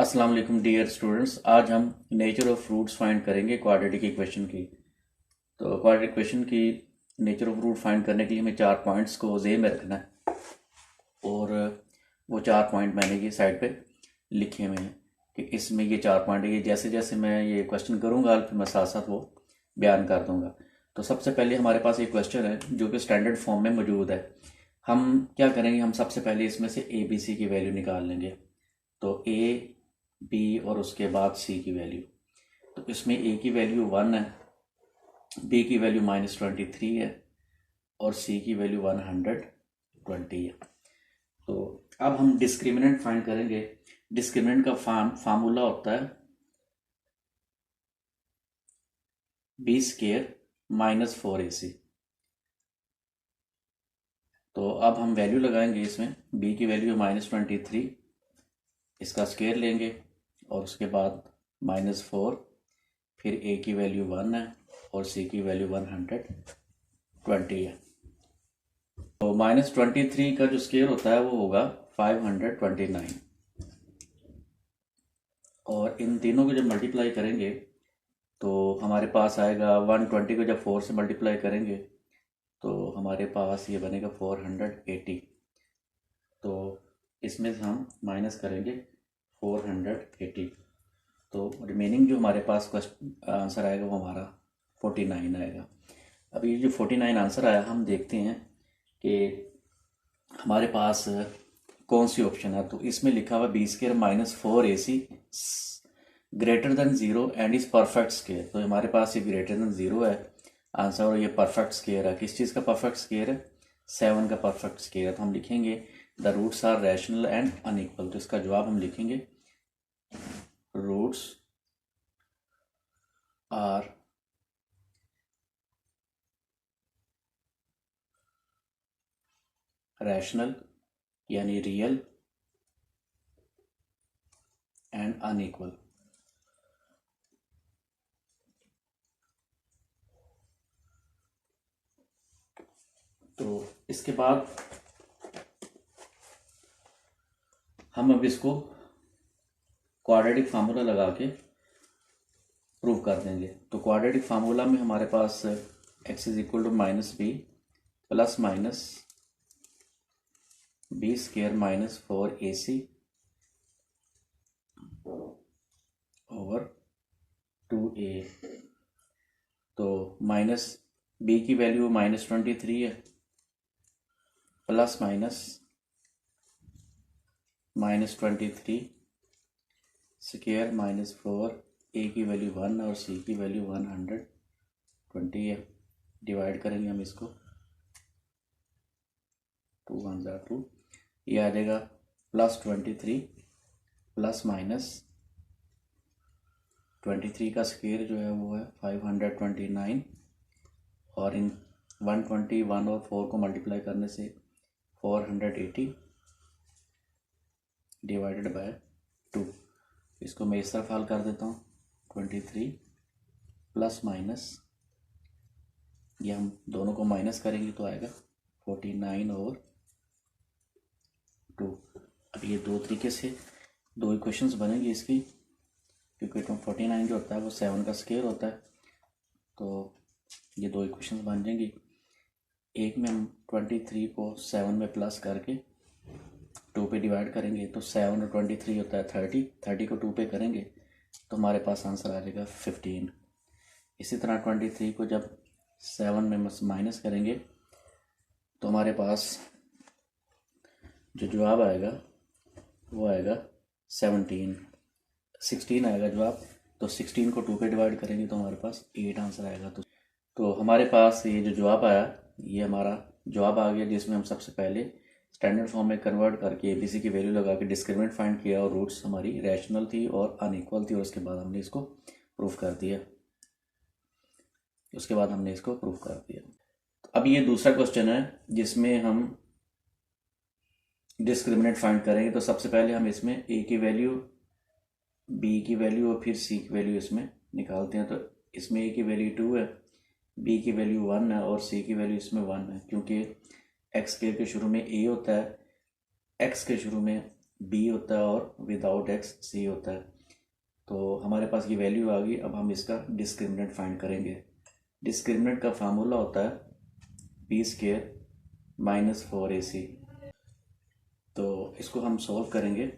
अस्सलाम वालेकुम dear students. आज हम नेचर ऑफ फ्रूट्स फाइंड करेंगे क्वाड्रेटिक इक्वेशन की। तो क्वाड्रेटिक इक्वेशन की नेचर ऑफ फ्रूट फाइंड करने के लिए हमें 4 पॉइंट्स को ज़हन में रखना है और वो 4 पॉइंट मैंने ये साइड पे लिखे हुए हैं कि इसमें ये 4 पॉइंट है। ये जैसे जैसे मैं ये क्वेश्चन करूँगा फिर मैं साथ साथ वो बयान कर दूँगा। तो सबसे पहले हमारे पास एक क्वेश्चन है जो कि स्टैंडर्ड फॉर्म में मौजूद है। हम क्या करेंगे, हम सबसे पहले इसमें से ए बी सी की वैल्यू निकाल लेंगे। तो ए बी और उसके बाद सी की वैल्यू। तो इसमें ए की वैल्यू 1 है, बी की वैल्यू -23 है और सी की वैल्यू 120 है। तो अब हम डिस्क्रिमिनेंट फाइंड करेंगे। डिस्क्रिमिनेंट का फार्मूला होता है बी स्क्वायर -4ac। तो अब हम वैल्यू लगाएंगे इसमें। बी की वैल्यू -23, इसका स्क्वायर लेंगे और उसके बाद -4, फिर ए की वैल्यू 1 है और सी की वैल्यू 120 है। तो -23 का जो स्क्वायर होता है वो होगा 529 और इन तीनों को जब मल्टीप्लाई करेंगे तो हमारे पास आएगा 120 को जब 4 से मल्टीप्लाई करेंगे तो हमारे पास ये बनेगा 480। तो इसमें से हम माइनस करेंगे 480, तो रिमेनिंग जो हमारे पास आंसर आएगा वो हमारा 49 आएगा। अब ये जो 49 आंसर आया, हम देखते हैं कि हमारे पास कौन सी ऑप्शन है। तो इसमें लिखा हुआ B square -4ac greater than 0 and is perfect square. तो हमारे पास ये ग्रेटर देन 0 है आंसर और ये परफेक्ट स्क्वायर है। किस चीज़ का परफेक्ट स्क्वायर है? 7 का परफेक्ट स्क्वायर है। तो हम लिखेंगे the roots are rational and unequal. तो इसका जवाब हम लिखेंगे रूट्स आर रैशनल यानी रियल एंड अनइक्वल। तो इसके बाद हम अब इसको क्वाड्रेटिक फार्मूला लगा के प्रूव कर देंगे। तो क्वाड्रेटिक फार्मूला में हमारे पास x is equal to -b plus minus B square -4ac over 2a। तो माइनस बी की वैल्यू -23 है प्लस माइनस -23 स्क्वायर -4, ए की वैल्यू 1 और सी की वैल्यू 120 है। डिवाइड करेंगे हम इसको, 2 1 ज़ा 2, ये आ जाएगा +23 प्लस -23 का स्क्वायर जो है वो है 529 और इन 121 और 4 को मल्टीप्लाई करने से 480 डिवाइडेड बाय 2। इसको मैं इस तरफ हल कर देता हूँ। 23 प्लस माइनस, ये हम दोनों को माइनस करेंगे तो आएगा 49 और 2। अब ये दो तरीके से दो इक्वेशंस बनेंगी इसकी, क्योंकि 49 जो होता है वो 7 का स्क्वायर होता है। तो ये दो इक्वेशंस बन जाएंगी। एक में हम 23 को 7 में प्लस करके 2 पे डिवाइड करेंगे तो 7 और 23 होता है 30 को 2 पे करेंगे तो हमारे पास आंसर आ जाएगा 15। इसी तरह 23 को जब 7 में माइनस करेंगे तो हमारे पास जो जवाब आएगा वो आएगा 16 आएगा जवाब। तो 16 को 2 पे डिवाइड करेंगे तो हमारे पास 8 आंसर आएगा। तो हमारे पास ये जो जवाब आया ये हमारा जवाब आ गया, जिसमें हम सबसे पहले स्टैंडर्ड फॉर्म में कन्वर्ट करके एबीसी की वैल्यू लगा के डिस्क्रिमिनेंट फाइंड किया और रूट्स हमारी रैशनल थी और अनइक्वल थी और उसके बाद हमने इसको प्रूफ कर दिया। अब ये दूसरा क्वेश्चन है जिसमें हम डिस्क्रिमिनेंट फाइंड करेंगे। तो सबसे पहले हम इसमें ए की वैल्यू, बी की वैल्यू और फिर सी की वैल्यू इसमें निकालते हैं। तो इसमें ए की वैल्यू 2 है, बी की वैल्यू 1 है और सी की वैल्यू इसमें 1 है। क्योंकि एक्स के शुरू में ए होता है, एक्स के शुरू में बी होता है और विदाउट एक्स सी होता है। तो हमारे पास ये वैल्यू आ गई। अब हम इसका डिस्क्रिमिनेंट फाइंड करेंगे। डिस्क्रिमिनेंट का फार्मूला होता है बी स्केयर माइनस 4ac। तो इसको हम सॉल्व करेंगे।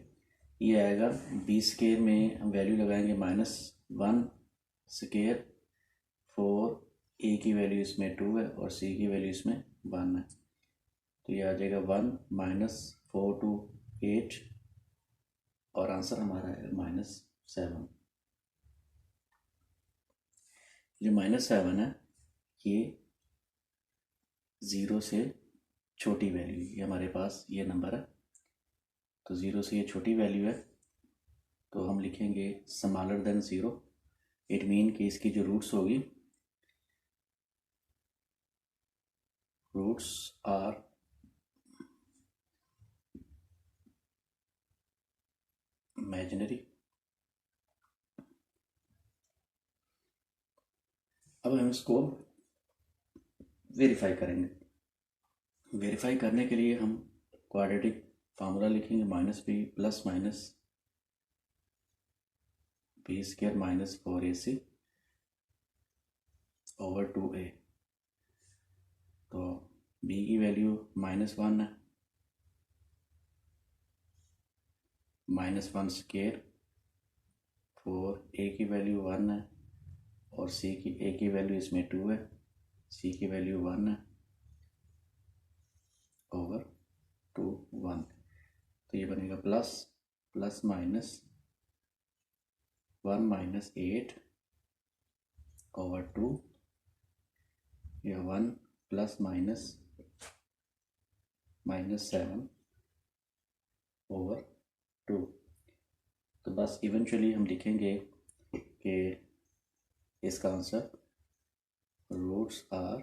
ये आएगा बी स्केयर में हम वैल्यू लगाएंगे -1 स्केयर, 4 ए की वैल्यू इसमें 2 है और सी की वैल्यू इसमें 1 है। तो ये आ जाएगा 1 - 4 to 8 और आंसर हमारा है -7। जो -7 है ये 0 से छोटी वैल्यू, ये हमारे पास ये नंबर है। तो 0 से ये छोटी वैल्यू है तो हम लिखेंगे स्मॉलर देन 0। इट मीन कि इसकी जो रूट्स होगी, रूट्स आर इमेजिनरी। अब हम इसको वेरीफाई करेंगे। वेरीफाई करने के लिए हम क्वाड्रेटिक फार्मूला लिखेंगे -b plus minus B square minus 4ac over 2a। तो b की वैल्यू -1 है, -1 स्केयर, 4a की वैल्यू 1 है और a की वैल्यू इसमें 2 है, c की वैल्यू 1 है ओवर 2 1। तो ये बनेगा प्लस माइनस 1 - 8 ओवर 2, या 1 प्लस माइनस -7 ओवर 2। तो बस इवेंचुअली हम लिखेंगे कि इसका आंसर रूट्स आर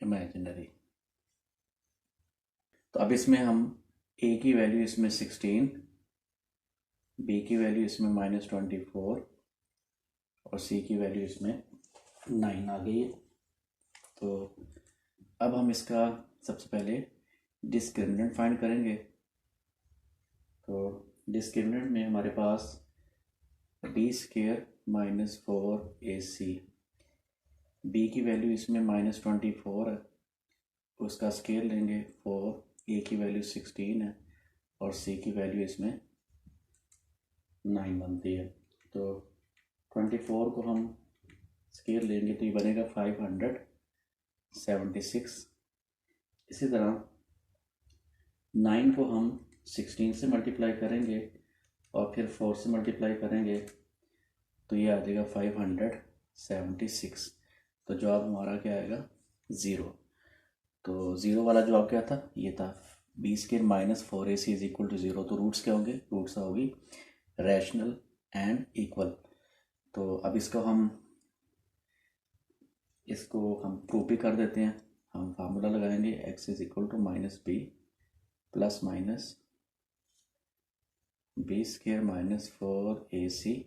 इमेजिनरी। तो अब इसमें हम a की वैल्यू इसमें 16, b की वैल्यू इसमें -24 और c की वैल्यू इसमें 9 आ गई है। तो अब हम इसका सबसे पहले डिस्क्रिमिनेंट फाइंड करेंगे। तो डिस्क्रिमिनेंट में हमारे पास b स्केयर -4ac, b की वैल्यू इसमें -24 है, उसका स्केयर लेंगे 4, a की वैल्यू 16 है और c की वैल्यू इसमें 9 बनती है। तो 24 को हम स्केयर लेंगे तो ये बनेगा 576। इसी तरह 9 को हम 16 से मल्टीप्लाई करेंगे और फिर 4 से मल्टीप्लाई करेंगे तो ये आ जाएगा 576। तो जवाब हमारा क्या आएगा 0। तो 0 वाला जवाब क्या था, ये था B square -4ac is equal to 0। तो रूट्स क्या होंगे, रूट्स होगी रैशनल एंड इक्वल। तो अब इसको हम प्रूव भी कर देते हैं। हम फार्मूला लगाएंगे x is equal to -b plus minus B square -4ac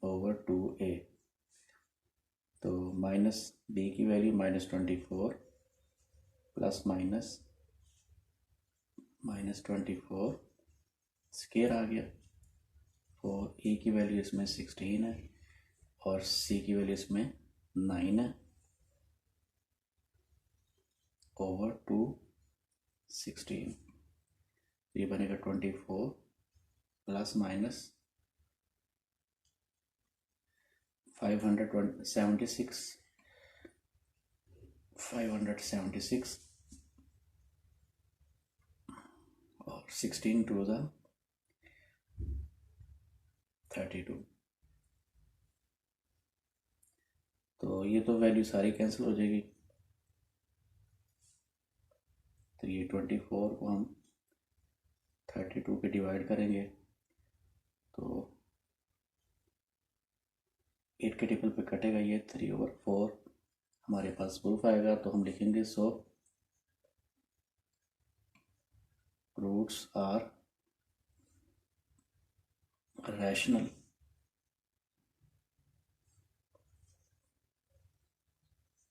over 2a। तो माइनस b की वैल्यू -24 प्लस -24 स्केयर आ गया, और a की वैल्यू इसमें 16 है और c की वैल्यू इसमें 9 है ओवर 216। ये बनेगा 24 प्लस माइनस 576 और 16 टू द 32। तो ये तो वैल्यू सारी कैंसिल हो जाएगी। तो ये 24 को हम 32 पे डिवाइड करेंगे तो 8 के टेबल पे कटेगा, ये 3/4 हमारे पास प्रूफ आएगा। तो हम लिखेंगे so roots are rational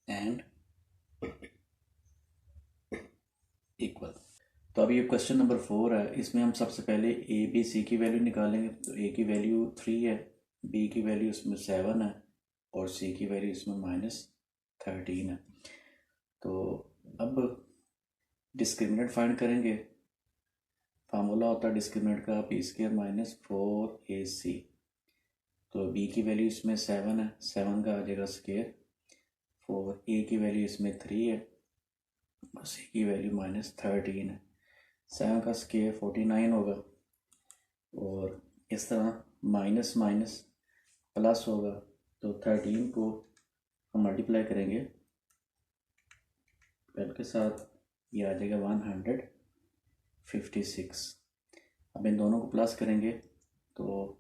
and equal. तो अभी ये क्वेश्चन नंबर 4 है, इसमें हम सबसे पहले ए बी सी की वैल्यू निकालेंगे। तो ए की वैल्यू 3 है, बी की वैल्यू इसमें 7 है और सी की वैल्यू इसमें -13 है। तो अब डिस्क्रिमिनेंट फाइंड करेंगे। फार्मूला होता है डिस्क्रिमिनेंट का b² - 4ac। तो b की वैल्यू इसमें 7 है, 7 का आ जाएगा स्केयर 4। a की वैल्यू इसमें 3 है और c की वैल्यू -13 है। 7 का स्केयर 49 होगा और इस तरह माइनस माइनस प्लस होगा। तो 13 को हम मल्टीप्लाई करेंगे 12 के साथ, ये आ जाएगा 156। अब इन दोनों को प्लस करेंगे तो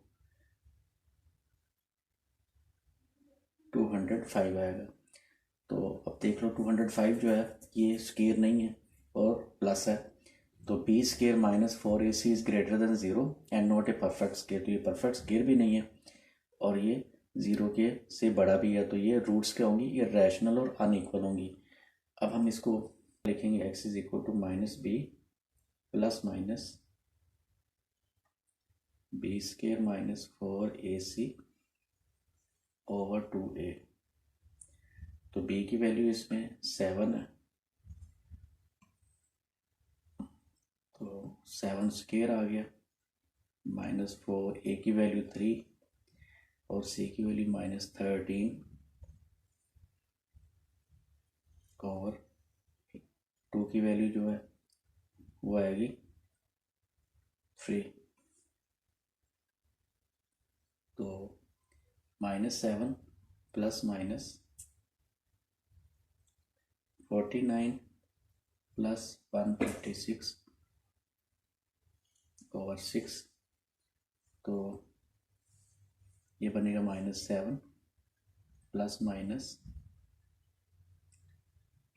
205 आएगा। तो अब देख लो 205 जो है ये स्केयर नहीं है और प्लस है। तो b² - 4ac is greater than 0 and not a perfect square. तो ये परफेक्ट स्केयर भी नहीं है और ये 0 के से बड़ा भी है। तो ये रूट्स क्या होंगी, ये रैशनल और अनइक्वल होंगी। अब हम इसको लिखेंगे x = -b ± b² - 4ac over 2a। तो b की वैल्यू इसमें 7 है, तो 7 स्केयर आ गया -4। a की वैल्यू 3 और c की वैल्यू -13 और 2 की वैल्यू जो है वो आएगी 3। तो -7 ± 49 + 156 over 6। तो ये बनेगा -7 ±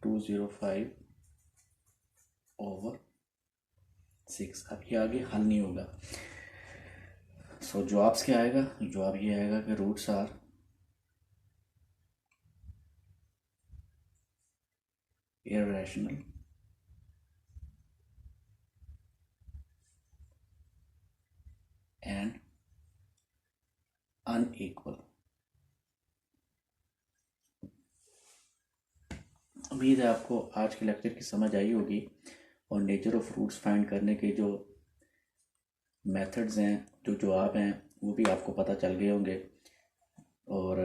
205 over 6। अब ये आगे हल नहीं होगा। सो जवाब क्या आएगा, जवाब ये आएगा कि roots are irrational and unequal। उम्मीद है आपको आज के लेक्चर की समझ आई होगी और नेचर ऑफ फ्रूट्स फाइंड करने के जो मेथड्स हैं, जो जवाब हैं, वो भी आपको पता चल गए होंगे। और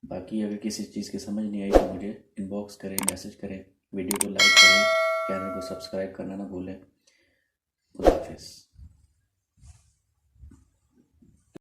बाकी अगर किसी चीज़ की समझ नहीं आई तो मुझे इनबॉक्स करें, मैसेज करें, वीडियो को लाइक करें, चैनल को सब्सक्राइब करना ना भूलें। खुदा हाफिज़।